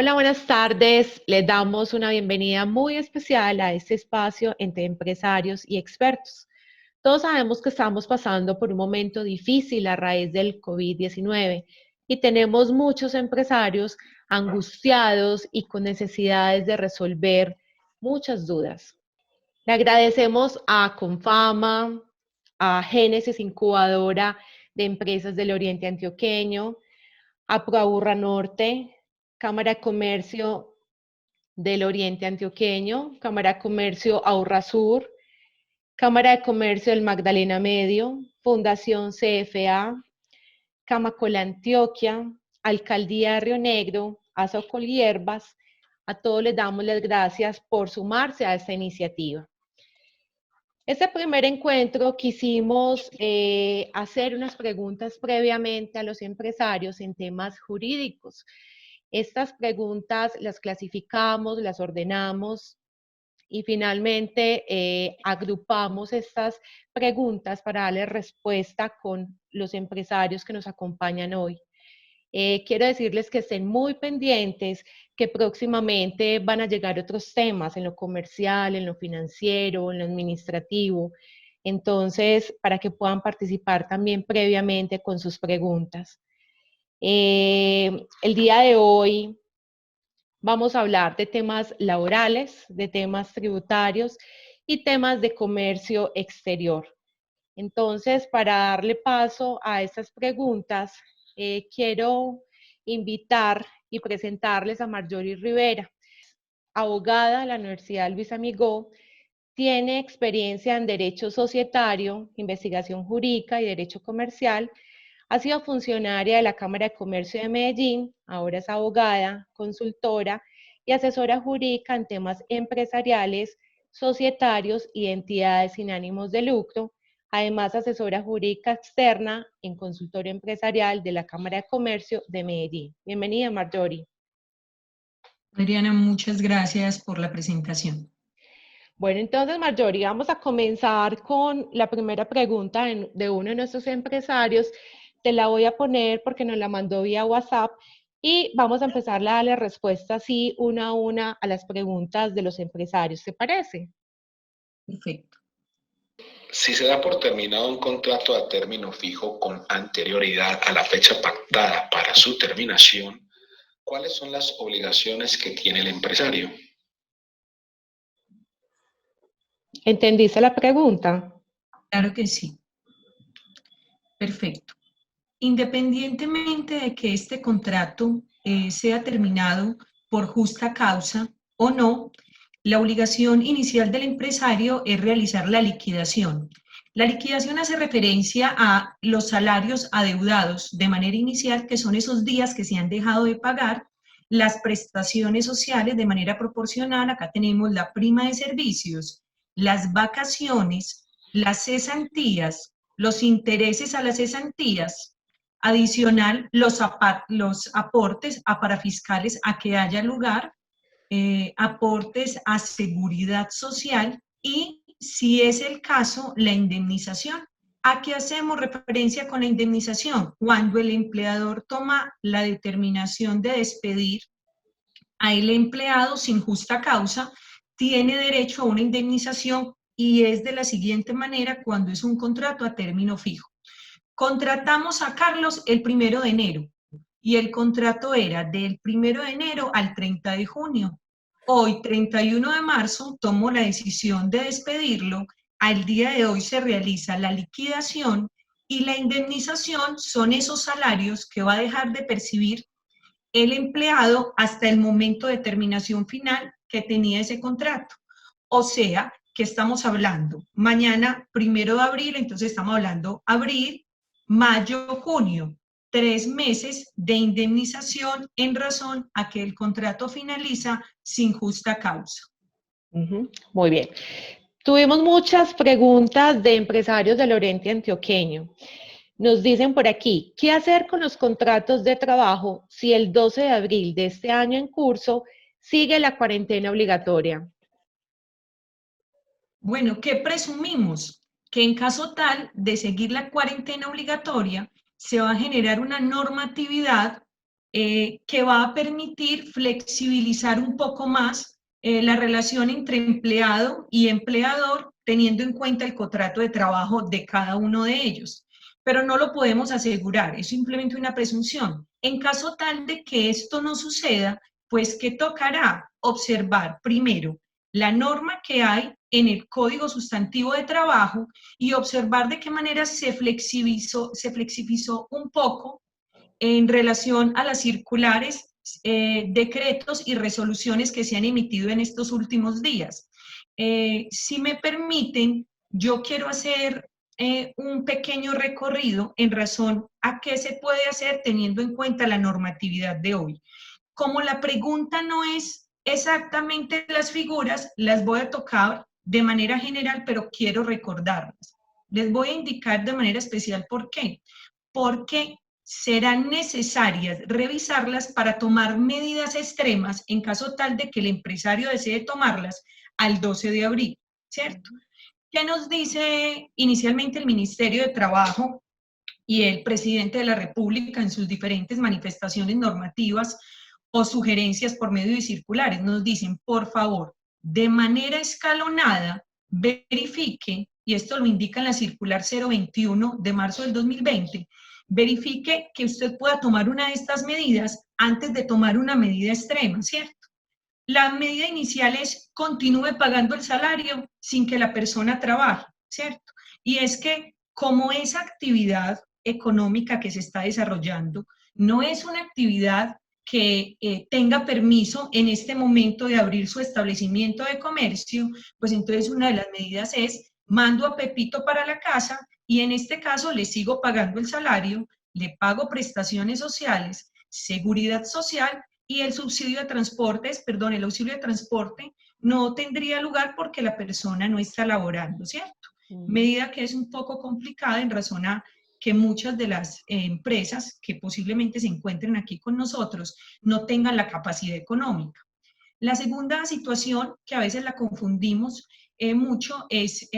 Hola, buenas tardes. Les damos una bienvenida muy especial a este espacio entre empresarios y expertos. Todos sabemos que estamos pasando por un momento difícil a raíz del COVID-19 y tenemos muchos empresarios angustiados y con necesidades de resolver muchas dudas. Le agradecemos a Confama, a Génesis Incubadora de Empresas del Oriente Antioqueño, a Proaburra Norte, Cámara de Comercio del Oriente Antioqueño, Cámara de Comercio Aurra Sur, Cámara de Comercio del Magdalena Medio, Fundación CFA, Camacola Antioquia, Alcaldía de Río Negro, Azocol Hierbas. A todos les damos las gracias por sumarse a esta iniciativa. Este primer encuentro quisimos hacer unas preguntas previamente a los empresarios en temas jurídicos. Estas preguntas las clasificamos, las ordenamos y finalmente agrupamos estas preguntas para darle respuesta con los empresarios que nos acompañan hoy. Quiero decirles que estén muy pendientes, que próximamente van a llegar otros temas en lo comercial, en lo financiero, en lo administrativo. Entonces, para que puedan participar también previamente con sus preguntas. El día de hoy vamos a hablar de temas laborales, de temas tributarios y temas de comercio exterior. Entonces, para darle paso a estas preguntas, quiero invitar y presentarles a Marjorie Rivera, abogada de la Universidad Luis Amigó, tiene experiencia en derecho societario, investigación jurídica y derecho comercial, ha sido funcionaria de la Cámara de Comercio de Medellín, ahora es abogada, consultora y asesora jurídica en temas empresariales, societarios y entidades sin ánimos de lucro. Además, asesora jurídica externa en consultorio empresarial de la Cámara de Comercio de Medellín. Bienvenida, Marjorie. Adriana, muchas gracias por la presentación. Bueno, entonces, Marjorie, vamos a comenzar con la primera pregunta de uno de nuestros empresarios. Te la voy a poner porque nos la mandó vía WhatsApp y vamos a empezar a darle respuesta así una a una a las preguntas de los empresarios. ¿Te parece? Perfecto. Si se da por terminado un contrato a término fijo con anterioridad a la fecha pactada para su terminación, ¿cuáles son las obligaciones que tiene el empresario? ¿Entendiste la pregunta? Claro que sí. Perfecto. Independientemente de que este contrato sea terminado por justa causa o no, la obligación inicial del empresario es realizar la liquidación. La liquidación hace referencia a los salarios adeudados de manera inicial, que son esos días que se han dejado de pagar, las prestaciones sociales de manera proporcional, acá tenemos la prima de servicios, las vacaciones, las cesantías, los intereses a las cesantías, adicional los aportes a parafiscales a que haya lugar, aportes a seguridad social y, si es el caso, la indemnización. ¿A qué hacemos referencia con la indemnización? Cuando el empleador toma la determinación de despedir a el empleado sin justa causa, tiene derecho a una indemnización y es de la siguiente manera cuando es un contrato a término fijo. Contratamos a Carlos el 1 de enero y el contrato era del 1 de enero al 30 de junio. Hoy, 31 de marzo, tomo la decisión de despedirlo. Al día de hoy se realiza la liquidación y la indemnización son esos salarios que va a dejar de percibir el empleado hasta el momento de terminación final que tenía ese contrato. O sea, que estamos hablando mañana, 1 de abril, entonces estamos hablando abril, mayo, junio, 3 meses de indemnización en razón a que el contrato finaliza sin justa causa. Muy bien. Tuvimos muchas preguntas de empresarios del Oriente Antioqueño. Nos dicen por aquí, ¿qué hacer con los contratos de trabajo si el 12 de abril de este año en curso sigue la cuarentena obligatoria? Bueno, ¿qué presumimos? Que en caso tal de seguir la cuarentena obligatoria, se va a generar una normatividad que va a permitir flexibilizar un poco más la relación entre empleado y empleador, teniendo en cuenta el contrato de trabajo de cada uno de ellos. Pero no lo podemos asegurar, es simplemente una presunción. En caso tal de que esto no suceda, pues ¿qué tocará? Observar primero la norma que hay en el Código Sustantivo de Trabajo y observar de qué manera se flexibilizó un poco en relación a las circulares, decretos y resoluciones que se han emitido en estos últimos días. Si me permiten, yo quiero hacer un pequeño recorrido en razón a qué se puede hacer teniendo en cuenta la normatividad de hoy. Como la pregunta no es exactamente las figuras, las voy a tocar de manera general, pero quiero recordarlas. Les voy a indicar de manera especial por qué. Porque serán necesarias revisarlas para tomar medidas extremas en caso tal de que el empresario desee tomarlas al 12 de abril, ¿cierto? ¿Qué nos dice inicialmente el Ministerio de Trabajo y el presidente de la República en sus diferentes manifestaciones normativas o sugerencias por medio de circulares? Nos dicen, por favor, de manera escalonada, verifique, y esto lo indica en la circular 021 de marzo del 2020, verifique que usted pueda tomar una de estas medidas antes de tomar una medida extrema, ¿cierto? La medida inicial es continúe pagando el salario sin que la persona trabaje, ¿cierto? Y es que como esa actividad económica que se está desarrollando no es una actividad que tenga permiso en este momento de abrir su establecimiento de comercio, pues entonces una de las medidas es mando a Pepito para la casa y en este caso le sigo pagando el salario, le pago prestaciones sociales, seguridad social y el subsidio de transportes, perdón, el auxilio de transporte no tendría lugar porque la persona no está laborando, ¿cierto? Medida que es un poco complicada en razón a que muchas de las empresas que posiblemente se encuentren aquí con nosotros no tengan la capacidad económica. La segunda situación, que a veces la confundimos mucho, es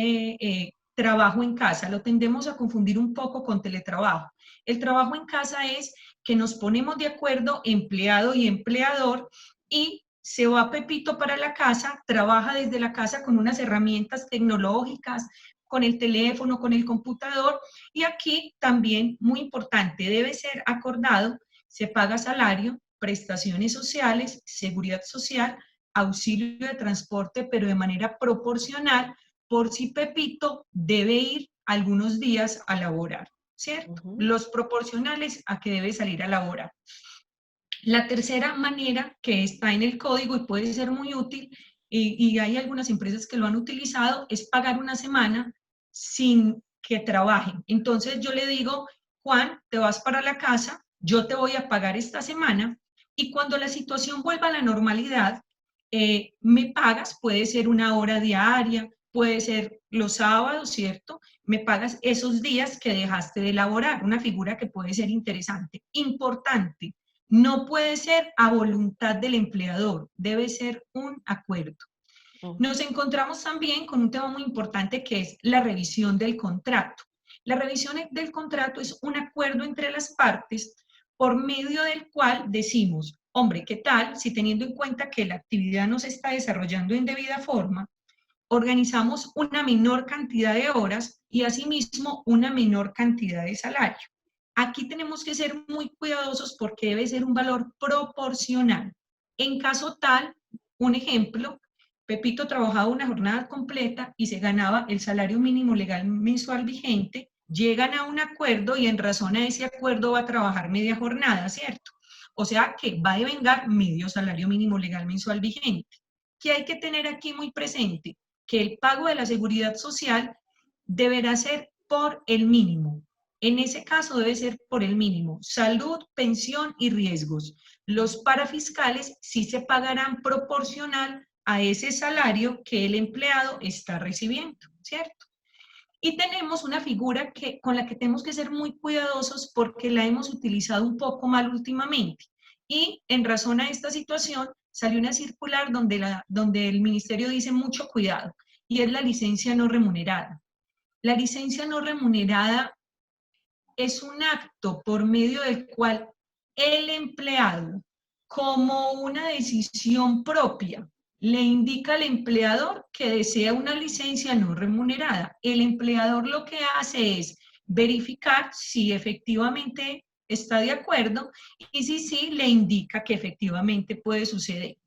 trabajo en casa. Lo tendemos a confundir un poco con teletrabajo. El trabajo en casa es que nos ponemos de acuerdo, empleado y empleador, y se va Pepito para la casa, trabaja desde la casa con unas herramientas tecnológicas, con el teléfono, con el computador, y aquí también, muy importante, debe ser acordado, se paga salario, prestaciones sociales, seguridad social, auxilio de transporte, pero de manera proporcional, por si Pepito debe ir algunos días a laborar, ¿cierto? Los proporcionales a que debe salir a laborar. La tercera manera que está en el código y puede ser muy útil, y hay algunas empresas que lo han utilizado, es pagar una semana sin que trabajen. Entonces yo le digo, Juan, te vas para la casa, yo te voy a pagar esta semana, y cuando la situación vuelva a la normalidad, me pagas, puede ser una hora diaria, puede ser los sábados, ¿cierto? Me pagas esos días que dejaste de laborar, una figura que puede ser interesante. Importante, no puede ser a voluntad del empleador, debe ser un acuerdo. Nos encontramos también con un tema muy importante que es la revisión del contrato. La revisión del contrato es un acuerdo entre las partes por medio del cual decimos, hombre, ¿qué tal si teniendo en cuenta que la actividad no se está desarrollando en debida forma, organizamos una menor cantidad de horas y asimismo una menor cantidad de salario? Aquí tenemos que ser muy cuidadosos porque debe ser un valor proporcional. En caso tal, un ejemplo, Pepito trabajaba una jornada completa y se ganaba el salario mínimo legal mensual vigente, llegan a un acuerdo y en razón a ese acuerdo va a trabajar media jornada, ¿cierto? O sea que va a devengar medio salario mínimo legal mensual vigente. ¿Qué hay que tener aquí muy presente? Que el pago de la seguridad social deberá ser por el mínimo. En ese caso debe ser por el mínimo. Salud, pensión y riesgos. Los parafiscales sí se pagarán proporcional a ese salario que el empleado está recibiendo, ¿cierto? Y tenemos una figura con la que tenemos que ser muy cuidadosos porque la hemos utilizado un poco mal últimamente. Y en razón a esta situación salió una circular donde el ministerio dice mucho cuidado, y es la licencia no remunerada. La licencia no remunerada es un acto por medio del cual el empleado, como una decisión propia, le indica al empleador que desea una licencia no remunerada. El empleador lo que hace es verificar si efectivamente está de acuerdo y si sí, le indica que efectivamente puede suceder.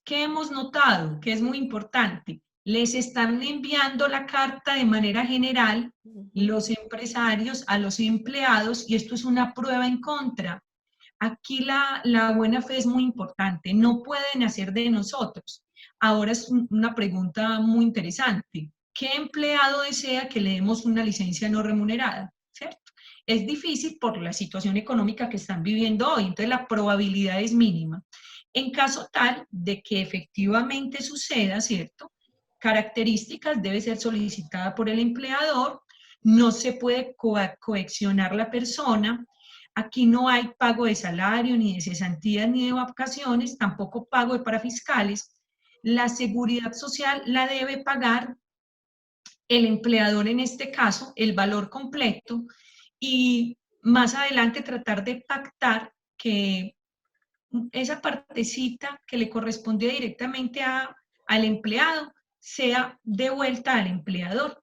¿Qué hemos notado? Que es muy importante. Les están enviando la carta de manera general los empresarios a los empleados y esto es una prueba en contra. Aquí la buena fe es muy importante. No pueden hacer de nosotros. Ahora es una pregunta muy interesante. ¿Qué empleado desea que le demos una licencia no remunerada? ¿Cierto? Es difícil por la situación económica que están viviendo hoy, entonces la probabilidad es mínima. En caso tal de que efectivamente suceda, ¿cierto? Características debe ser solicitada por el empleador, no se puede coaccionar la persona, aquí no hay pago de salario, ni de cesantías, ni de vacaciones, tampoco pago de parafiscales. La seguridad social la debe pagar el empleador en este caso, el valor completo, y más adelante tratar de pactar que esa partecita que le correspondía directamente al empleado sea devuelta al empleador.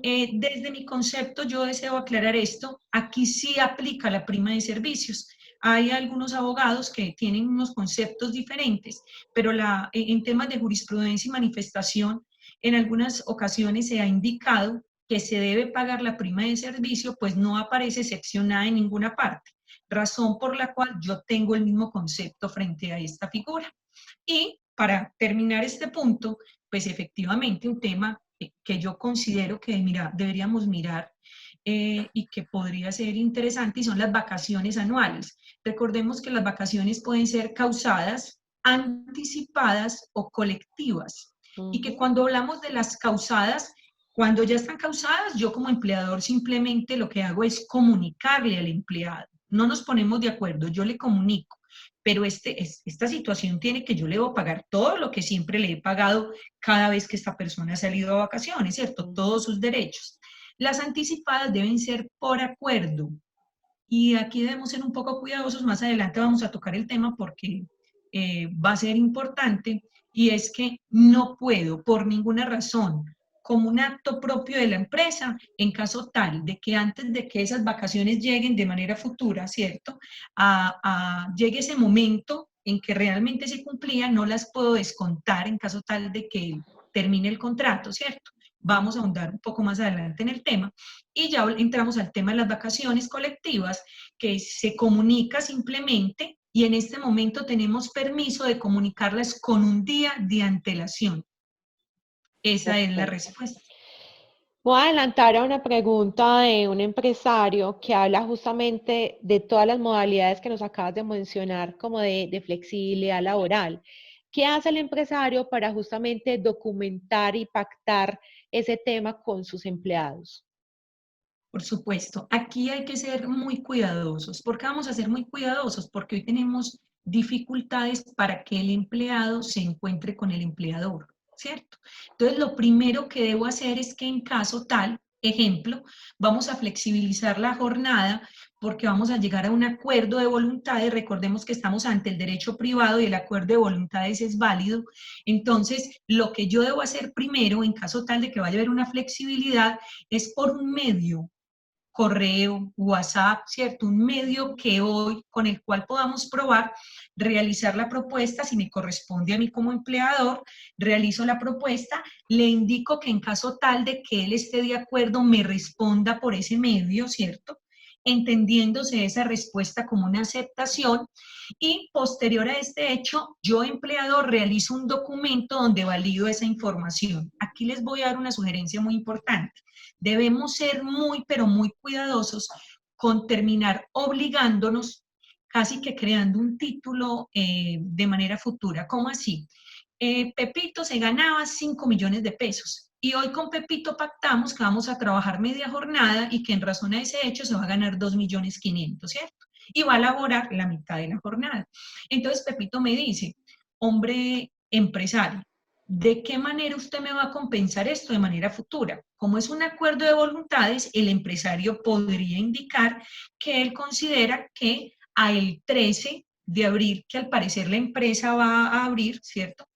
Desde mi concepto, yo deseo aclarar esto, aquí sí aplica la prima de servicios. Hay algunos abogados que tienen unos conceptos diferentes, pero en temas de jurisprudencia y manifestación, en algunas ocasiones se ha indicado que se debe pagar la prima de servicio, pues no aparece seccionada en ninguna parte, razón por la cual yo tengo el mismo concepto frente a esta figura. Y para terminar este punto, pues efectivamente un tema que yo considero que deberíamos mirar y que podría ser interesante y son las vacaciones anuales. Recordemos que las vacaciones pueden ser causadas, anticipadas o colectivas. Y que cuando hablamos de las causadas, cuando ya están causadas, yo como empleador simplemente lo que hago es comunicarle al empleado. No nos ponemos de acuerdo, yo le comunico, pero esta situación tiene que yo le debo pagar todo lo que siempre le he pagado cada vez que esta persona ha salido a vacaciones, ¿cierto? Todos sus derechos. Las anticipadas deben ser por acuerdo. Y aquí debemos ser un poco cuidadosos, más adelante vamos a tocar el tema porque va a ser importante, y es que no puedo por ninguna razón, como un acto propio de la empresa, en caso tal de que antes de que esas vacaciones lleguen de manera futura, ¿cierto? Llegue ese momento en que realmente se cumplían, no las puedo descontar en caso tal de que termine el contrato, ¿cierto? Vamos a ahondar un poco más adelante en el tema. Y ya entramos al tema de las vacaciones colectivas, que se comunica simplemente y en este momento tenemos permiso de comunicarlas con un día de antelación. Esa es la Perfecto. respuesta. Voy a adelantar a una pregunta de un empresario que habla justamente de todas las modalidades que nos acabas de mencionar, como de flexibilidad laboral. ¿Qué hace el empresario para justamente documentar y pactar ese tema con sus empleados? Por supuesto, aquí hay que ser muy cuidadosos. ¿Por qué vamos a ser muy cuidadosos? Porque hoy tenemos dificultades para que el empleado se encuentre con el empleador, ¿cierto? Entonces, lo primero que debo hacer es que en caso tal, ejemplo, vamos a flexibilizar la jornada porque vamos a llegar a un acuerdo de voluntades. Recordemos que estamos ante el derecho privado y el acuerdo de voluntades es válido. Entonces, lo que yo debo hacer primero, en caso tal de que vaya a haber una flexibilidad, es por un medio correo, WhatsApp, ¿cierto? Un medio que hoy, con el cual podamos probar, realizar la propuesta, si me corresponde a mí como empleador, realizo la propuesta, le indico que en caso tal de que él esté de acuerdo, me responda por ese medio, ¿cierto? Entendiéndose esa respuesta como una aceptación, y posterior a este hecho, yo empleador realizo un documento donde valido esa información. Aquí les voy a dar una sugerencia muy importante. Debemos ser muy, pero muy cuidadosos con terminar obligándonos, casi que creando un título de manera futura. ¿Cómo así? Pepito se ganaba 5 millones de pesos y hoy con Pepito pactamos que vamos a trabajar media jornada y que en razón a ese hecho se va a ganar 2.500.000, ¿cierto? Y va a laborar la mitad de la jornada. Entonces Pepito me dice, hombre empresario, ¿de qué manera usted me va a compensar esto de manera futura? Como es un acuerdo de voluntades, el empresario podría indicar que él considera que al 13 de abril, que al parecer la empresa va a abrir, ¿cierto?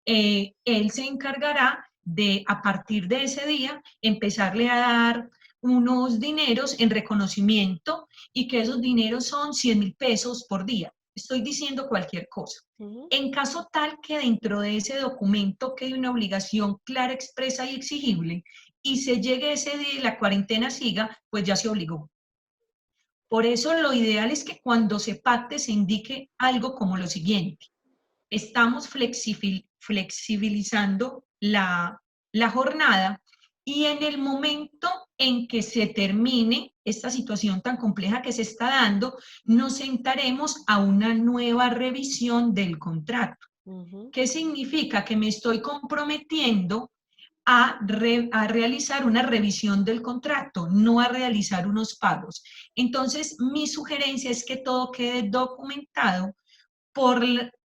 Él se encargará de, a partir de ese día, empezarle a dar unos dineros en reconocimiento y que esos dineros son 100.000 pesos por día. Estoy diciendo cualquier cosa. En caso tal que dentro de ese documento quede una obligación clara, expresa y exigible y se llegue ese día y la cuarentena siga, pues ya se obligó. Por eso lo ideal es que cuando se pacte se indique algo como lo siguiente: estamos flexibilizando la jornada y en el momento en que se termine esta situación tan compleja que se está dando, nos sentaremos a una nueva revisión del contrato. ¿Qué significa? Que me estoy comprometiendo a realizar una revisión del contrato, no a realizar unos pagos. Entonces, mi sugerencia es que todo quede documentado por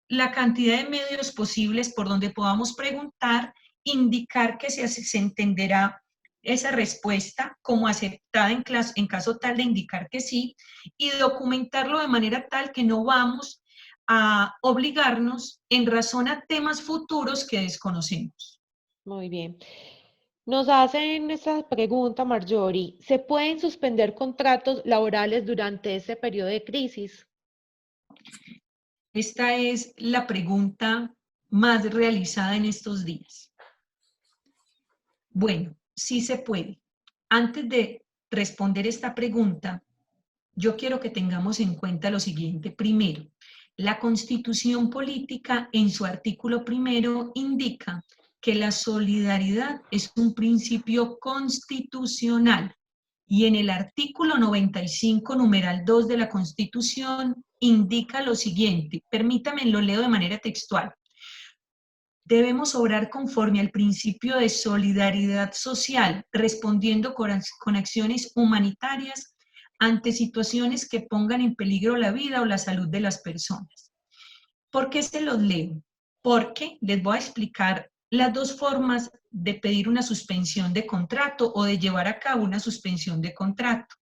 la cantidad de medios posibles por donde podamos preguntar, indicar que se entenderá esa respuesta como aceptada en caso tal de indicar que sí, y documentarlo de manera tal que no vamos a obligarnos en razón a temas futuros que desconocemos. Muy bien. Nos hacen esta pregunta, Marjorie. ¿Se pueden suspender contratos laborales durante ese periodo de crisis? Esta es la pregunta más realizada en estos días. Bueno, sí se puede. Antes de responder esta pregunta, yo quiero que tengamos en cuenta lo siguiente. Primero, la Constitución Política en su artículo primero indica que la solidaridad es un principio constitucional y en el artículo 95, numeral 2 de la Constitución indica lo siguiente. Permítame, lo leo de manera textual. Debemos obrar conforme al principio de solidaridad social, respondiendo con acciones humanitarias ante situaciones que pongan en peligro la vida o la salud de las personas. ¿Por qué se los leo? Porque les voy a explicar las dos formas de pedir una suspensión de contrato o de llevar a cabo una suspensión de contrato.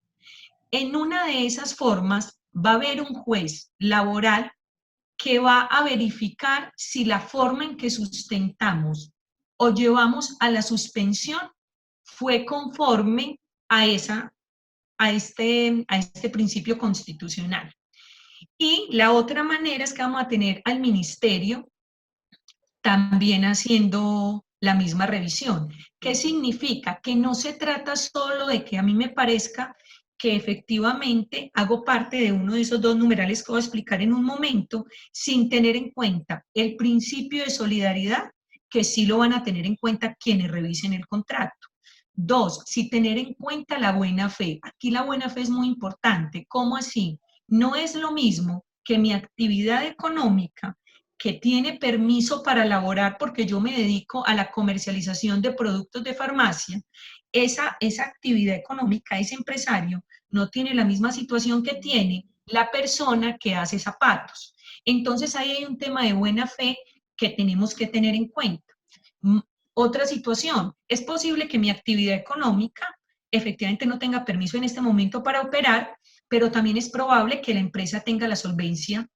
En una de esas formas va a haber un juez laboral que va a verificar si la forma en que sustentamos o llevamos a la suspensión fue conforme a este principio constitucional. Y la otra manera es que vamos a tener al ministerio también haciendo la misma revisión. ¿Qué significa? Que no se trata solo de que a mí me parezca que efectivamente hago parte de uno de esos dos numerales que voy a explicar en un momento, sin tener en cuenta el principio de solidaridad, que sí lo van a tener en cuenta quienes revisen el contrato. Dos, sí tener en cuenta la buena fe. Aquí la buena fe es muy importante. ¿Cómo así? No es lo mismo que mi actividad económica, que tiene permiso para laborar porque yo me dedico a la comercialización de productos de farmacia, esa actividad económica, ese empresario, no tiene la misma situación que tiene la persona que hace zapatos. Entonces ahí hay un tema de buena fe que tenemos que tener en cuenta. Otra situación, es posible que mi actividad económica efectivamente no tenga permiso en este momento para operar, pero también es probable que la empresa tenga la solvencia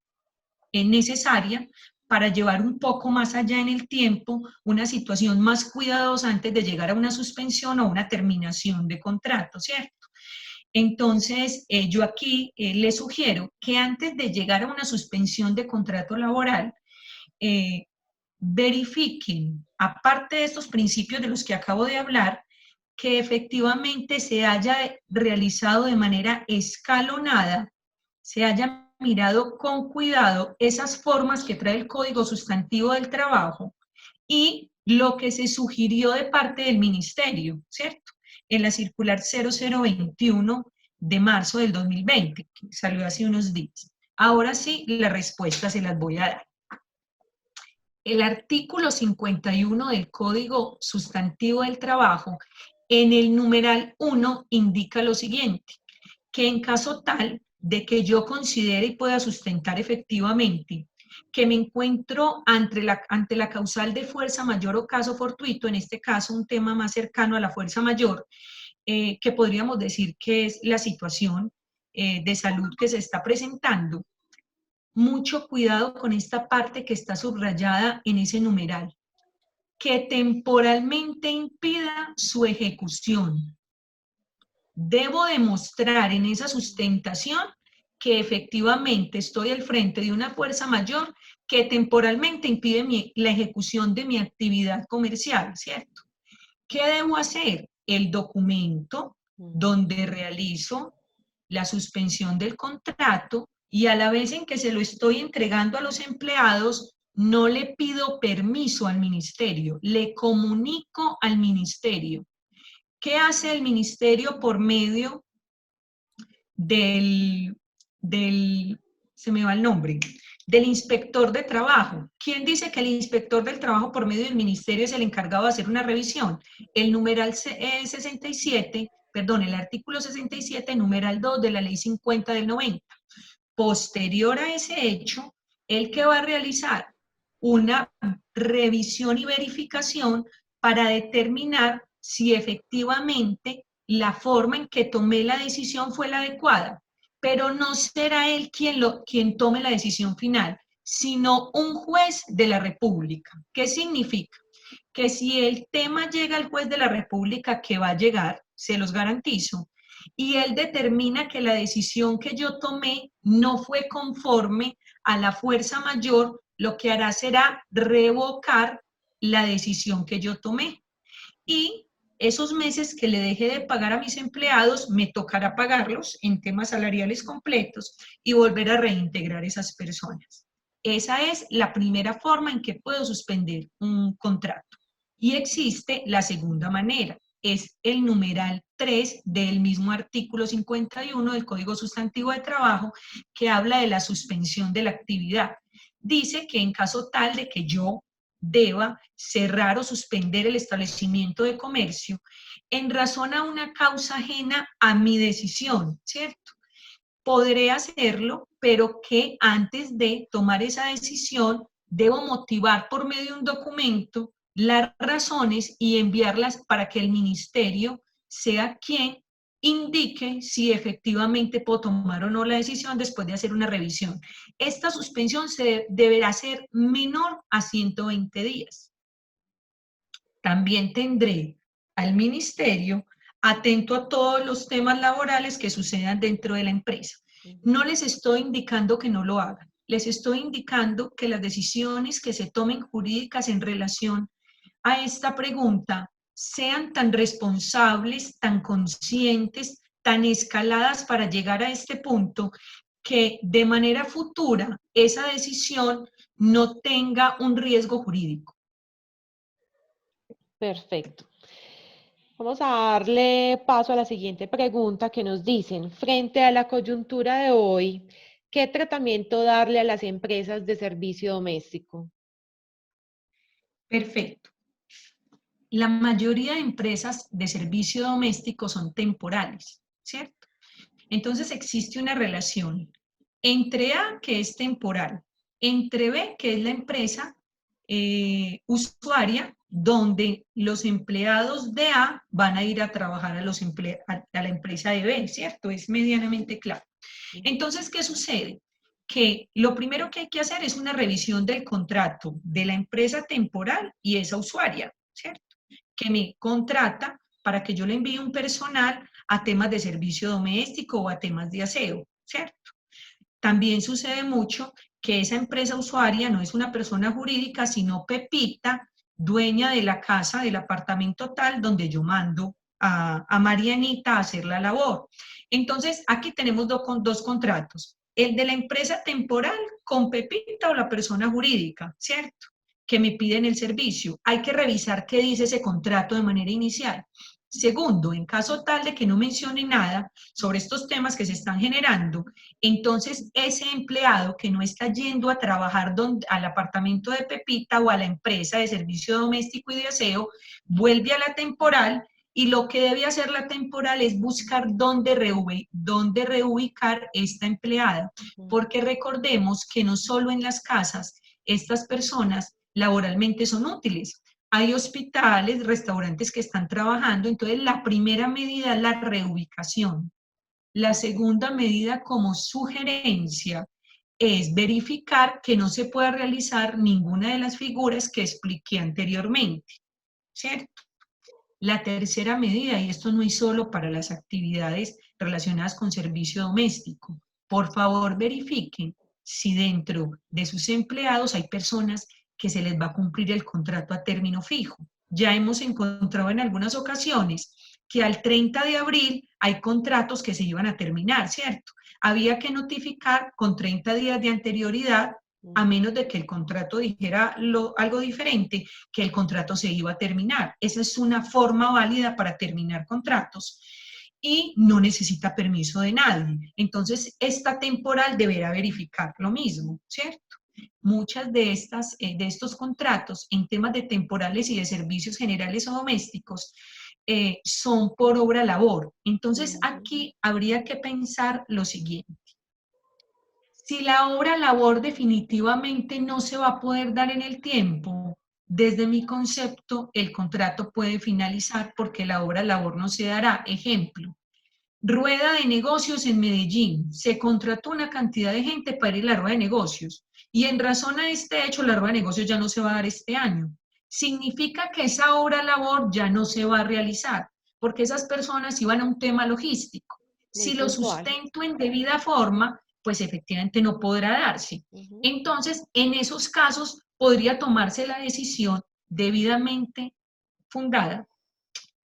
necesaria para llevar un poco más allá en el tiempo una situación más cuidadosa antes de llegar a una suspensión o una terminación de contrato, ¿cierto? Entonces, yo aquí les sugiero que antes de llegar a una suspensión de contrato laboral, verifiquen, aparte de estos principios de los que acabo de hablar, que efectivamente se haya realizado de manera escalonada, se haya mirado con cuidado esas formas que trae el Código Sustantivo del Trabajo y lo que se sugirió de parte del Ministerio, ¿cierto? En la circular 0021 de marzo del 2020, que salió hace unos días. Ahora sí, la respuesta se las voy a dar. El artículo 51 del Código Sustantivo del Trabajo, en el numeral 1, indica lo siguiente, que en caso tal de que yo considere y pueda sustentar efectivamente que me encuentro ante la causal de fuerza mayor o caso fortuito, en este caso un tema más cercano a la fuerza mayor, que podríamos decir que es la situación de salud que se está presentando, mucho cuidado con esta parte que está subrayada en ese numeral, que temporalmente impida su ejecución. Debo demostrar en esa sustentación que efectivamente estoy al frente de una fuerza mayor que temporalmente impide la ejecución de mi actividad comercial, ¿cierto? ¿Qué debo hacer? El documento donde realizo la suspensión del contrato y a la vez en que se lo estoy entregando a los empleados, no le pido permiso al ministerio, le comunico al ministerio. ¿Qué hace el ministerio por medio se me va el nombre, del inspector de trabajo? ¿Quién dice que el inspector del trabajo por medio del ministerio es el encargado de hacer una revisión? El numeral 67, perdón, el artículo 67, numeral 2 de la ley 50 del 90. Posterior a ese hecho, el que va a realizar una revisión y verificación para determinar si efectivamente la forma en que tomé la decisión fue la adecuada, pero no será él quien tome la decisión final, sino un juez de la República. ¿Qué significa? Que si el tema llega al juez de la República, que va a llegar, se los garantizo, y él determina que la decisión que yo tomé no fue conforme a la fuerza mayor, lo que hará será revocar la decisión que yo tomé. Y esos meses que le dejé de pagar a mis empleados, me tocará pagarlos en temas salariales completos y volver a reintegrar esas personas. Esa es la primera forma en que puedo suspender un contrato. Y existe la segunda manera, es el numeral 3 del mismo artículo 51 del Código Sustantivo de Trabajo, que habla de la suspensión de la actividad. Dice que en caso tal de que yo deba cerrar o suspender el establecimiento de comercio en razón a una causa ajena a mi decisión, ¿cierto? Podré hacerlo, pero que antes de tomar esa decisión debo motivar por medio de un documento las razones y enviarlas para que el ministerio sea quien indique si efectivamente puedo tomar o no la decisión después de hacer una revisión. Esta suspensión deberá ser menor a 120 días. También tendré al ministerio atento a todos los temas laborales que sucedan dentro de la empresa. No les estoy indicando que no lo hagan, les estoy indicando que las decisiones que se tomen jurídicas en relación a esta pregunta sean tan responsables, tan conscientes, tan escaladas para llegar a este punto, que de manera futura esa decisión no tenga un riesgo jurídico. Perfecto. Vamos a darle paso a la siguiente pregunta que nos dicen, frente a la coyuntura de hoy, ¿qué tratamiento darle a las empresas de servicio doméstico? Perfecto. La mayoría de empresas de servicio doméstico son temporales, ¿cierto? Entonces existe una relación entre A, que es temporal, entre B, que es la empresa usuaria, donde los empleados de A van a ir a trabajar a la empresa de B, ¿cierto? Es medianamente claro. Entonces, ¿qué sucede? Que lo primero que hay que hacer es una revisión del contrato de la empresa temporal y esa usuaria, ¿cierto? Que me contrata para que yo le envíe un personal a temas de servicio doméstico o a temas de aseo, ¿cierto? También sucede mucho que esa empresa usuaria no es una persona jurídica, sino Pepita, dueña de la casa, del apartamento tal, donde yo mando a Marianita a hacer la labor. Entonces, aquí tenemos dos contratos. El de la empresa temporal con Pepita o la persona jurídica, ¿cierto? Que me piden el servicio. Hay que revisar qué dice ese contrato de manera inicial. Segundo, en caso tal de que no mencione nada sobre estos temas que se están generando, entonces ese empleado que no está yendo a trabajar al apartamento de Pepita o a la empresa de servicio doméstico y de aseo, vuelve a la temporal y lo que debe hacer la temporal es buscar dónde reubicar esta empleada, porque recordemos que no solo en las casas estas personas laboralmente son útiles. Hay hospitales, restaurantes que están trabajando, entonces la primera medida es la reubicación. La segunda medida como sugerencia es verificar que no se pueda realizar ninguna de las figuras que expliqué anteriormente, ¿cierto? La tercera medida, y esto no es solo para las actividades relacionadas con servicio doméstico, por favor verifiquen si dentro de sus empleados hay personas que se les va a cumplir el contrato a término fijo. Ya hemos encontrado en algunas ocasiones que al 30 de abril hay contratos que se iban a terminar, ¿cierto? Había que notificar con 30 días de anterioridad, a menos de que el contrato dijera algo diferente, que el contrato se iba a terminar. Esa es una forma válida para terminar contratos y no necesita permiso de nadie. Entonces, esta temporal deberá verificar lo mismo, ¿cierto? Muchas de estos contratos en temas de temporales y de servicios generales o domésticos son por obra labor. Entonces, aquí habría que pensar lo siguiente. Si la obra labor definitivamente no se va a poder dar en el tiempo, desde mi concepto, el contrato puede finalizar porque la obra labor no se dará. Ejemplo, rueda de negocios en Medellín. Se contrató una cantidad de gente para ir a la rueda de negocios y en razón a este hecho, la rueda de negocios ya no se va a dar este año. Significa que esa obra labor ya no se va a realizar porque esas personas iban a un tema logístico. Muy Si lo puntual. sustento en debida forma, pues efectivamente no podrá darse. Entonces, en esos casos, podría tomarse la decisión debidamente fundada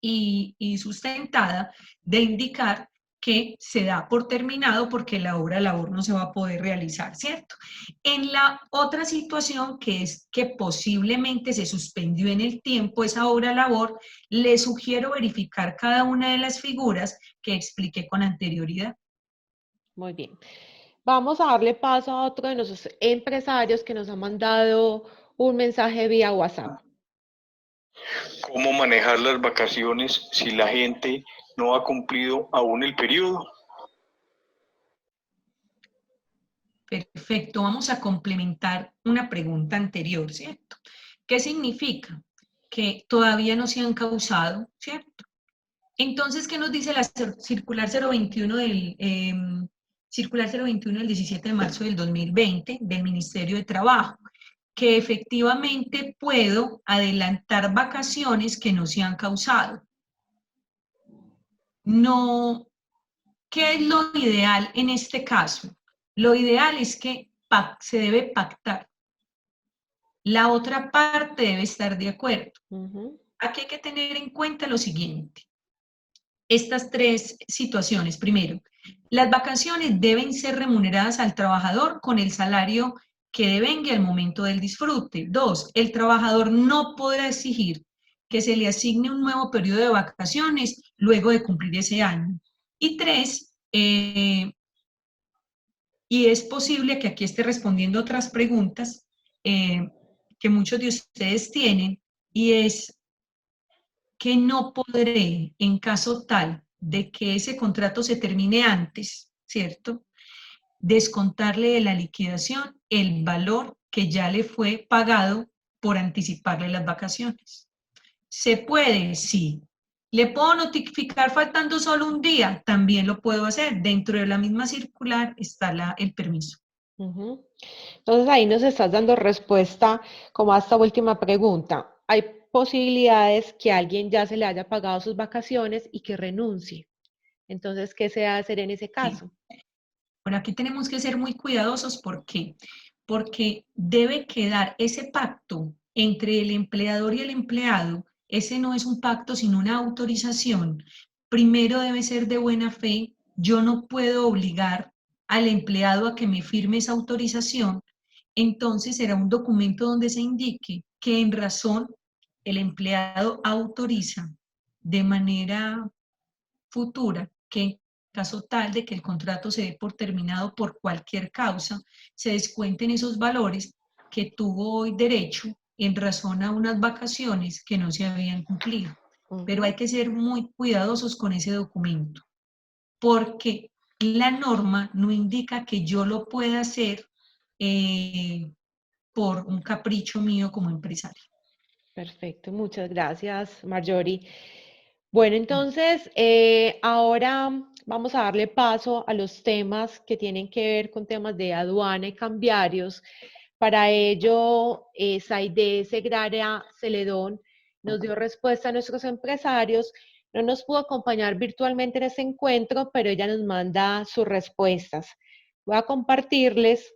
y sustentada de indicar que se da por terminado porque la obra labor no se va a poder realizar, ¿cierto? En la otra situación, que es que posiblemente se suspendió en el tiempo esa obra labor, le sugiero verificar cada una de las figuras que expliqué con anterioridad. Muy bien. Vamos a darle paso a otro de nuestros empresarios que nos ha mandado un mensaje vía WhatsApp. ¿Cómo manejar las vacaciones si la gente no ha cumplido aún el periodo? Perfecto, vamos a complementar una pregunta anterior, ¿cierto? ¿Qué significa? Que todavía no se han causado, ¿cierto? Entonces, ¿qué nos dice la circular 021 circular 021 del 17 de marzo del 2020 del Ministerio de Trabajo? Que efectivamente puedo adelantar vacaciones que no se han causado. No, ¿qué es lo ideal en este caso? Lo ideal es que se debe pactar. La otra parte debe estar de acuerdo. Aquí hay que tener en cuenta lo siguiente. Estas tres situaciones. Primero, las vacaciones deben ser remuneradas al trabajador con el salario que devenga al momento del disfrute. Dos, el trabajador no podrá exigir que se le asigne un nuevo periodo de vacaciones luego de cumplir ese año. Y tres, y es posible que aquí esté respondiendo otras preguntas que muchos de ustedes tienen, y es que no podré, en caso tal de que ese contrato se termine antes, ¿cierto?, descontarle de la liquidación el valor que ya le fue pagado por anticiparle las vacaciones. ¿Se puede? Sí. ¿Le puedo notificar faltando solo un día? También lo puedo hacer. Dentro de la misma circular está el permiso. Entonces ahí nos estás dando respuesta como a esta última pregunta. Hay posibilidades que a alguien ya se le haya pagado sus vacaciones y que renuncie. Entonces, ¿qué se va a hacer en ese caso? Sí. Bueno, aquí tenemos que ser muy cuidadosos. ¿Por qué? Porque debe quedar ese pacto entre el empleador y el empleado. Ese no es un pacto, sino una autorización. Primero debe ser de buena fe. Yo no puedo obligar al empleado a que me firme esa autorización. Entonces será un documento donde se indique que en razón el empleado autoriza de manera futura que en caso tal de que el contrato se dé por terminado por cualquier causa, se descuenten esos valores que tuvo hoy derecho en razón a unas vacaciones que no se habían cumplido. Pero hay que ser muy cuidadosos con ese documento, porque la norma no indica que yo lo pueda hacer por un capricho mío como empresario. Perfecto, muchas gracias, Marjorie. Bueno, entonces ahora vamos a darle paso a los temas que tienen que ver con temas de aduana y cambiarios. Para ello, Saide Segrarea Celedón nos dio respuesta a nuestros empresarios. No nos pudo acompañar virtualmente en este encuentro, pero ella nos manda sus respuestas. Voy a compartirles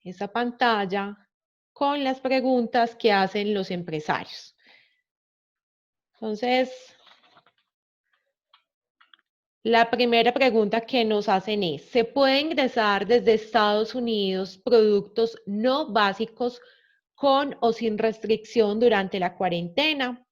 esa pantalla con las preguntas que hacen los empresarios. Entonces, la primera pregunta que nos hacen es, ¿se puede ingresar desde Estados Unidos productos no básicos con o sin restricción durante la cuarentena?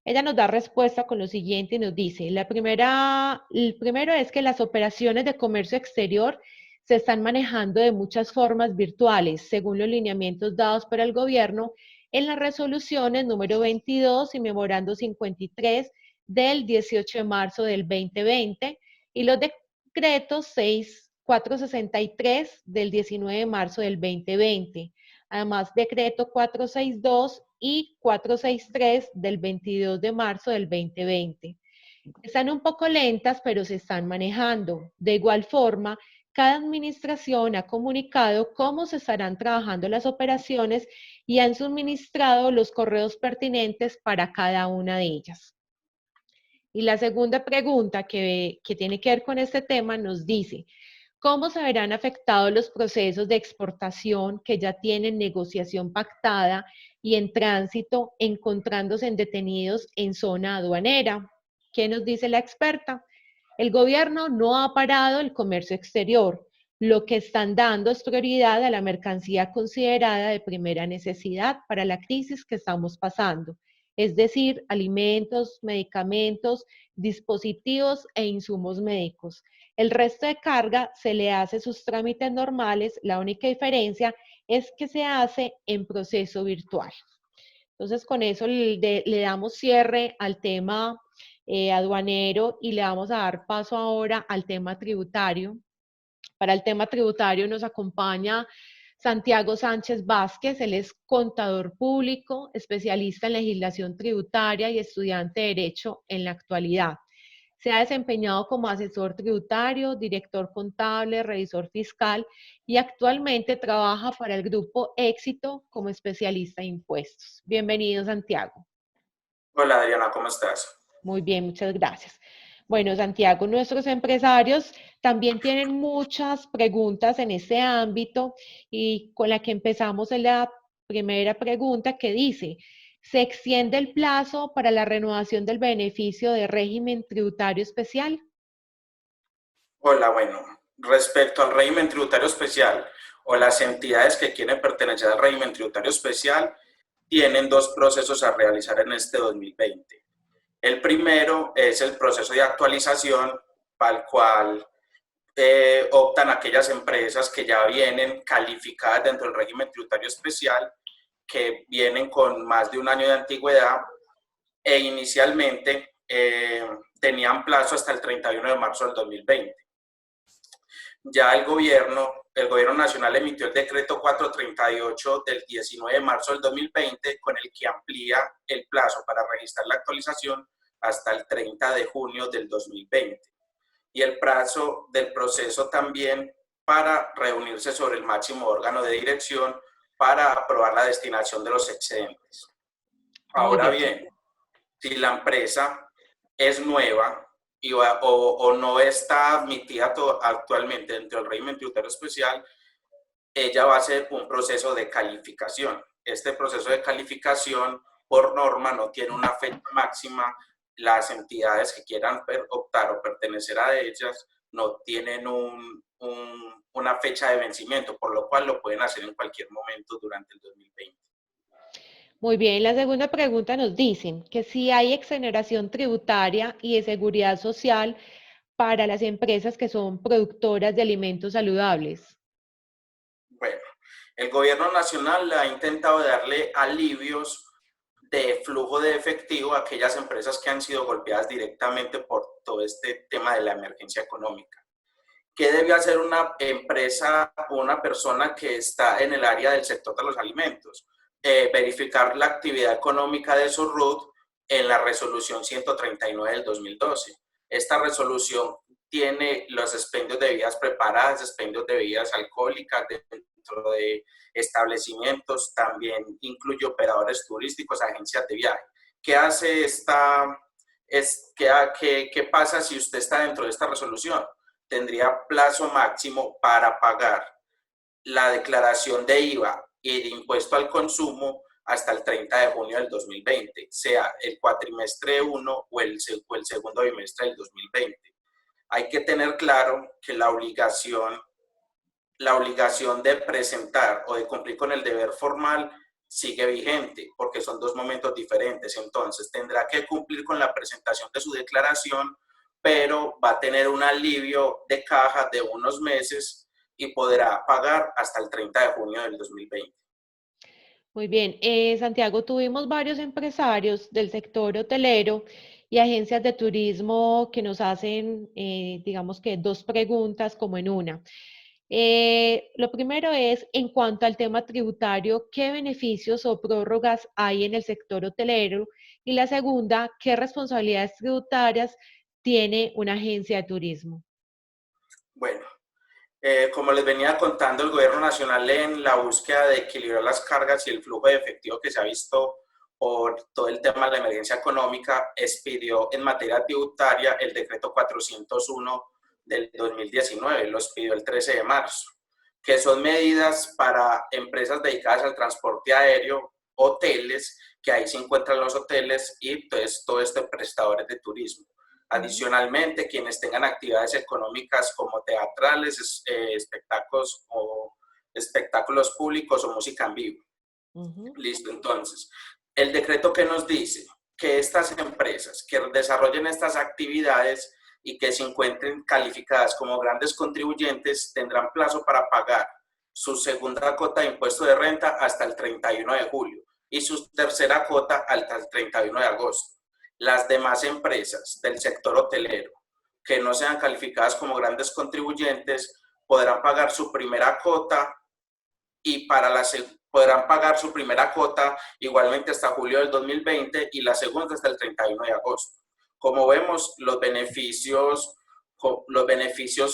Ella nos da respuesta con lo siguiente y nos dice, el primero es que las operaciones de comercio exterior se están manejando de muchas formas virtuales, según los lineamientos dados por el gobierno en las resoluciones número 22 y memorando 53 del 18 de marzo del 2020 y los decretos 463 del 19 de marzo del 2020. Además, decreto 462 y 463 del 22 de marzo del 2020. Están un poco lentas, pero se están manejando. De igual forma, cada administración ha comunicado cómo se estarán trabajando las operaciones y han suministrado los correos pertinentes para cada una de ellas. Y la segunda pregunta que tiene que ver con este tema nos dice, ¿cómo se verán afectados los procesos de exportación que ya tienen negociación pactada y en tránsito, encontrándose en detenidos en zona aduanera? ¿Qué nos dice la experta? El gobierno no ha parado el comercio exterior. Lo que están dando es prioridad a la mercancía considerada de primera necesidad para la crisis que estamos pasando, es decir, alimentos, medicamentos, dispositivos e insumos médicos. El resto de carga se le hace sus trámites normales, la única diferencia es que se hace en proceso virtual. Entonces, con eso le damos cierre al tema aduanero y le vamos a dar paso ahora al tema tributario. Para el tema tributario nos acompaña Santiago Sánchez Vázquez, él es contador público, especialista en legislación tributaria y estudiante de Derecho en la actualidad. Se ha desempeñado como asesor tributario, director contable, revisor fiscal y actualmente trabaja para el Grupo Éxito como especialista en impuestos. Bienvenido, Santiago. Hola, Adriana, ¿cómo estás? Muy bien, muchas gracias. Bueno, Santiago, nuestros empresarios también tienen muchas preguntas en este ámbito y con la que empezamos en la primera pregunta que dice, ¿se extiende el plazo para la renovación del beneficio de régimen tributario especial? Hola, bueno, respecto al régimen tributario especial o las entidades que quieren pertenecer al régimen tributario especial, tienen dos procesos a realizar en este 2020. El primero es el proceso de actualización, para el cual optan aquellas empresas que ya vienen calificadas dentro del régimen tributario especial, que vienen con más de un año de antigüedad e inicialmente tenían plazo hasta el 31 de marzo del 2020. Ya el gobierno nacional emitió el decreto 438 del 19 de marzo del 2020 con el que amplía el plazo para registrar la actualización hasta el 30 de junio del 2020 y el plazo del proceso también para reunirse sobre el máximo órgano de dirección para aprobar la destinación de los excedentes. Ahora bien, si la empresa es nueva o no está admitida actualmente dentro del régimen tributario especial, ella va a hacer un proceso de calificación. Este proceso de calificación, por norma, no tiene una fecha máxima. Las entidades que quieran optar o pertenecer a ellas no tienen una fecha de vencimiento, por lo cual lo pueden hacer en cualquier momento durante el 2020. Muy bien, la segunda pregunta nos dicen que si hay exoneración tributaria y de seguridad social para las empresas que son productoras de alimentos saludables. Bueno, el gobierno nacional ha intentado darle alivios de flujo de efectivo a aquellas empresas que han sido golpeadas directamente por todo este tema de la emergencia económica. ¿Qué debe hacer una empresa o una persona que está en el área del sector de los alimentos? Verificar la actividad económica de su RUT en la resolución 139 del 2012. Esta resolución tiene los expendios de bebidas preparadas, expendios de bebidas alcohólicas dentro de establecimientos, también incluye operadores turísticos, agencias de viaje. ¿Qué hace qué pasa si usted está dentro de esta resolución? Tendría plazo máximo para pagar la declaración de IVA y de impuesto al consumo hasta el 30 de junio del 2020, sea el cuatrimestre 1 o el segundo bimestre del 2020. Hay que tener claro que la obligación de presentar o de cumplir con el deber formal sigue vigente, porque son dos momentos diferentes. Entonces, tendrá que cumplir con la presentación de su declaración, pero va a tener un alivio de caja de unos meses y podrá pagar hasta el 30 de junio del 2020. Muy bien, Santiago, tuvimos varios empresarios del sector hotelero y agencias de turismo que nos hacen, digamos que dos preguntas como en una. Lo primero es, en cuanto al tema tributario, ¿qué beneficios o prórrogas hay en el sector hotelero? Y la segunda, ¿qué responsabilidades tributarias tiene una agencia de turismo? Bueno, como les venía contando, el gobierno nacional en la búsqueda de equilibrar las cargas y el flujo de efectivo que se ha visto por todo el tema de la emergencia económica, expidió en materia tributaria el decreto 401 del 2019, lo expidió el 13 de marzo, que son medidas para empresas dedicadas al transporte aéreo, hoteles, que ahí se encuentran los hoteles y entonces todo esto prestadores de turismo. Adicionalmente, quienes tengan actividades económicas como teatrales, espectáculos públicos o música en vivo. Listo, entonces, el decreto que nos dice que estas empresas que desarrollen estas actividades y que se encuentren calificadas como grandes contribuyentes tendrán plazo para pagar su segunda cuota de impuesto de renta hasta el 31 de julio y su tercera cuota hasta el 31 de agosto. Las demás empresas del sector hotelero que no sean calificadas como grandes contribuyentes podrán pagar su primera cuota y podrán pagar su primera cuota igualmente hasta julio del 2020 y la segunda hasta el 31 de agosto. Como vemos, los beneficios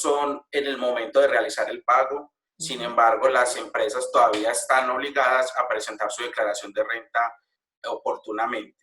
son en el momento de realizar el pago. Sin embargo, las empresas todavía están obligadas a presentar su declaración de renta oportunamente.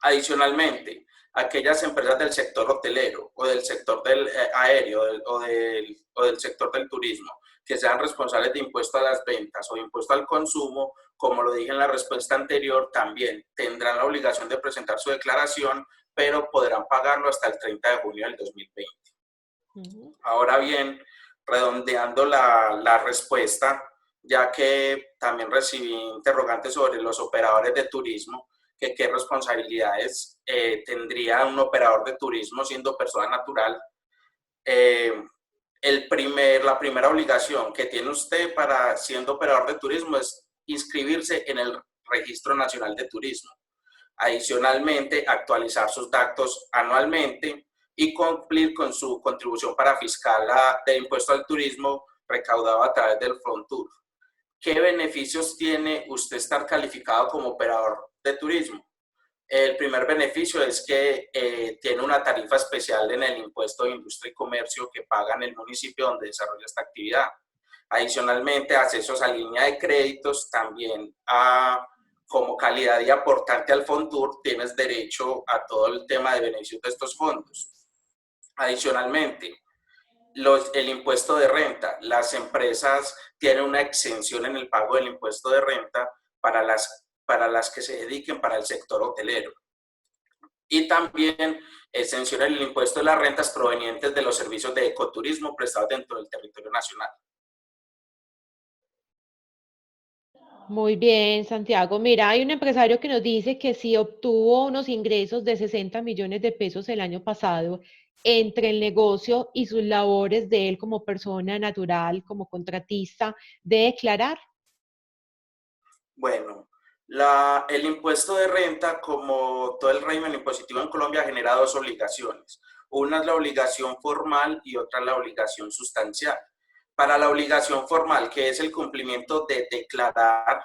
Adicionalmente, aquellas empresas del sector hotelero o del sector del aéreo o del sector del turismo que sean responsables de impuesto a las ventas o impuesto al consumo, como lo dije en la respuesta anterior, también tendrán la obligación de presentar su declaración, pero podrán pagarlo hasta el 30 de junio del 2020. Ahora bien, redondeando la respuesta, ya que también recibí interrogantes sobre los operadores de turismo, que qué responsabilidades tendría un operador de turismo siendo persona natural. La primera obligación que tiene usted para siendo operador de turismo es inscribirse en el Registro Nacional de Turismo. Adicionalmente, actualizar sus datos anualmente y cumplir con su contribución para fiscal de impuesto al turismo recaudado a través del Frontur. ¿Qué beneficios tiene usted estar calificado como operador de turismo? El primer beneficio es que tiene una tarifa especial en el impuesto de industria y comercio que paga en el municipio donde desarrolla esta actividad. Adicionalmente, accesos a línea de créditos, también como calidad y aportante al Fontur, tienes derecho a todo el tema de beneficios de estos fondos. Adicionalmente, el impuesto de renta. Las empresas tienen una exención en el pago del impuesto de renta para las que se dediquen para el sector hotelero. Y también exención en el impuesto de las rentas provenientes de los servicios de ecoturismo prestados dentro del territorio nacional. Muy bien, Santiago. Mira, hay un empresario que nos dice que sí obtuvo unos ingresos de 60 millones de pesos el año pasado entre el negocio y sus labores de él como persona natural, como contratista, de declarar. Bueno, el impuesto de renta, como todo el régimen impositivo en Colombia, genera dos obligaciones. Una es la obligación formal y otra es la obligación sustancial. Para la obligación formal, que es el cumplimiento de declarar,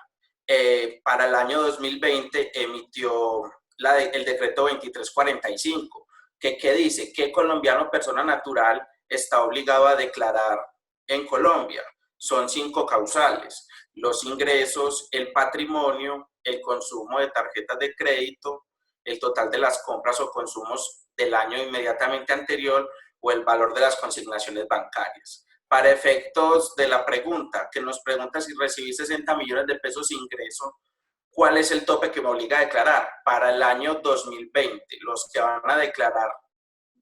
para el año 2020 emitió el decreto 2345, ¿Qué dice? ¿Qué colombiano persona natural está obligado a declarar en Colombia? Son 5 causales: los ingresos, el patrimonio, el consumo de tarjetas de crédito, el total de las compras o consumos del año inmediatamente anterior o el valor de las consignaciones bancarias. Para efectos de la pregunta, que nos pregunta si recibí 60 millones de pesos de ingreso, ¿cuál es el tope que me obliga a declarar? Para el año 2020, los que van a declarar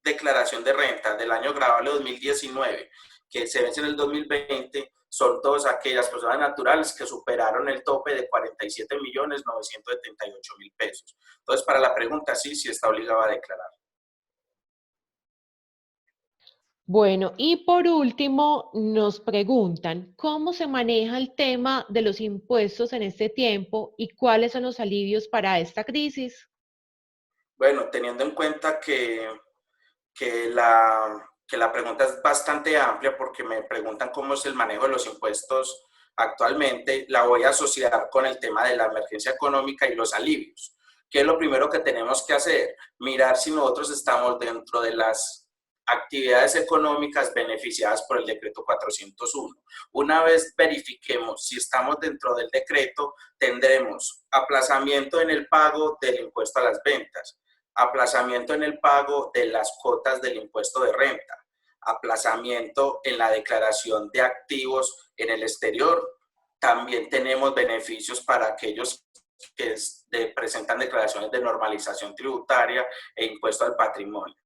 declaración de renta del año grabable 2019, que se vence en el 2020, son todas aquellas personas naturales que superaron el tope de 47.978.000 pesos. Entonces, para la pregunta, sí está obligado a declarar. Bueno, y por último, nos preguntan, ¿cómo se maneja el tema de los impuestos en este tiempo y cuáles son los alivios para esta crisis? Bueno, teniendo en cuenta que la pregunta es bastante amplia porque me preguntan cómo es el manejo de los impuestos actualmente, la voy a asociar con el tema de la emergencia económica y los alivios. ¿Qué es lo primero que tenemos que hacer? Mirar si nosotros estamos dentro de las actividades económicas beneficiadas por el decreto 401. Una vez verifiquemos si estamos dentro del decreto, tendremos aplazamiento en el pago del impuesto a las ventas, aplazamiento en el pago de las cuotas del impuesto de renta, aplazamiento en la declaración de activos en el exterior. También tenemos beneficios para aquellos que presentan declaraciones de normalización tributaria e impuesto al patrimonio.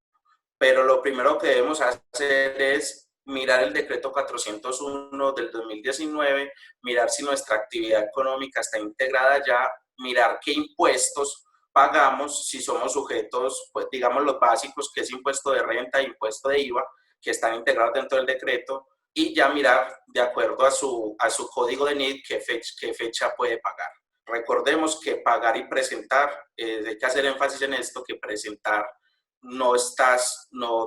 Pero lo primero que debemos hacer es mirar el decreto 401 del 2019, mirar si nuestra actividad económica está integrada ya, mirar qué impuestos pagamos, si somos sujetos, pues digamos los básicos, que es impuesto de renta e impuesto de IVA, que están integrados dentro del decreto, y ya mirar de acuerdo a su código de NID qué fecha puede pagar. Recordemos que pagar y presentar, hay que hacer énfasis en esto, que presentar no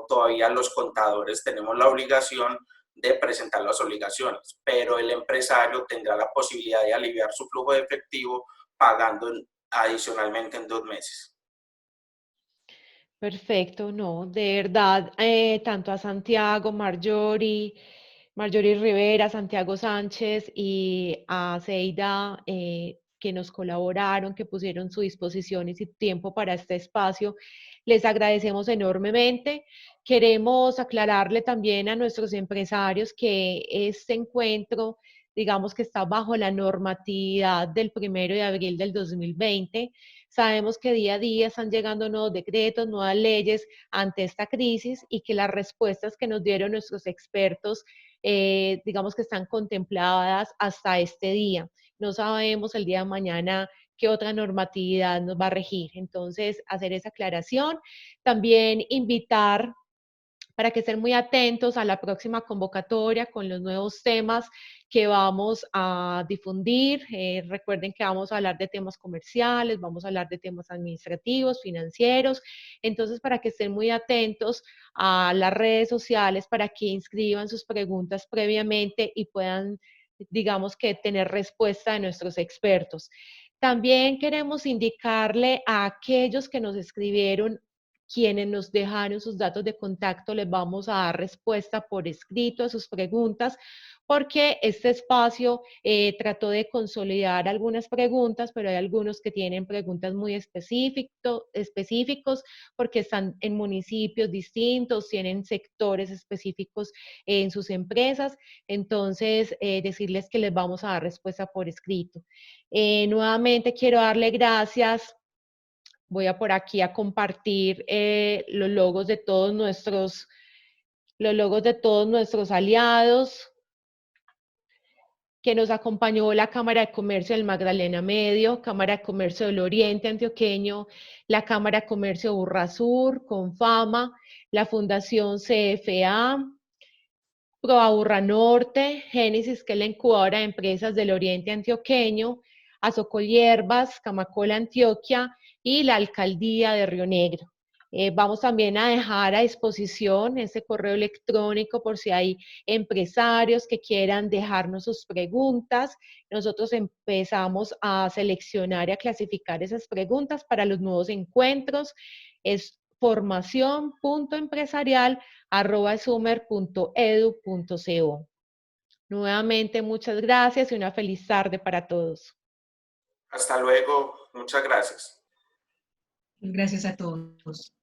todavía los contadores tenemos la obligación de presentar las obligaciones, pero el empresario tendrá la posibilidad de aliviar su flujo de efectivo pagando adicionalmente en 2 meses. Perfecto, no, de verdad, tanto a Santiago, Marjorie Rivera, Santiago Sánchez y a Seida, que nos colaboraron, que pusieron su disposición y su tiempo para este espacio, les agradecemos enormemente. Queremos aclararle también a nuestros empresarios que este encuentro, digamos que está bajo la normatividad del 1 de abril del 2020. Sabemos que día a día están llegando nuevos decretos, nuevas leyes ante esta crisis y que las respuestas que nos dieron nuestros expertos, digamos que están contempladas hasta este día. No sabemos el día de mañana qué otra normatividad nos va a regir. Entonces, hacer esa aclaración. También invitar para que estén muy atentos a la próxima convocatoria con los nuevos temas que vamos a difundir. Recuerden que vamos a hablar de temas comerciales, vamos a hablar de temas administrativos, financieros. Entonces, para que estén muy atentos a las redes sociales, para que inscriban sus preguntas previamente y puedan, digamos que, tener respuesta de nuestros expertos. También queremos indicarle a aquellos que nos escribieron, quienes nos dejaron sus datos de contacto, les vamos a dar respuesta por escrito a sus preguntas, porque este espacio trató de consolidar algunas preguntas, pero hay algunos que tienen preguntas muy específicos, porque están en municipios distintos, tienen sectores específicos en sus empresas, entonces decirles que les vamos a dar respuesta por escrito. Nuevamente quiero darle gracias. Voy a por aquí a compartir los logos de todos nuestros aliados, que nos acompañó la Cámara de Comercio del Magdalena Medio, Cámara de Comercio del Oriente Antioqueño, la Cámara de Comercio Burrasur, Confama, la Fundación CFA, ProAburra Norte, Génesis, que es la incubadora de empresas del Oriente Antioqueño, Azocohierbas, Camacola Antioquia y la Alcaldía de Río Negro. Vamos también a dejar a disposición ese correo electrónico por si hay empresarios que quieran dejarnos sus preguntas. Nosotros empezamos a seleccionar y a clasificar esas preguntas para los nuevos encuentros. Es formacion.empresarial@sumer.edu.co. Nuevamente, muchas gracias y una feliz tarde para todos. Hasta luego. Muchas gracias. Gracias a todos.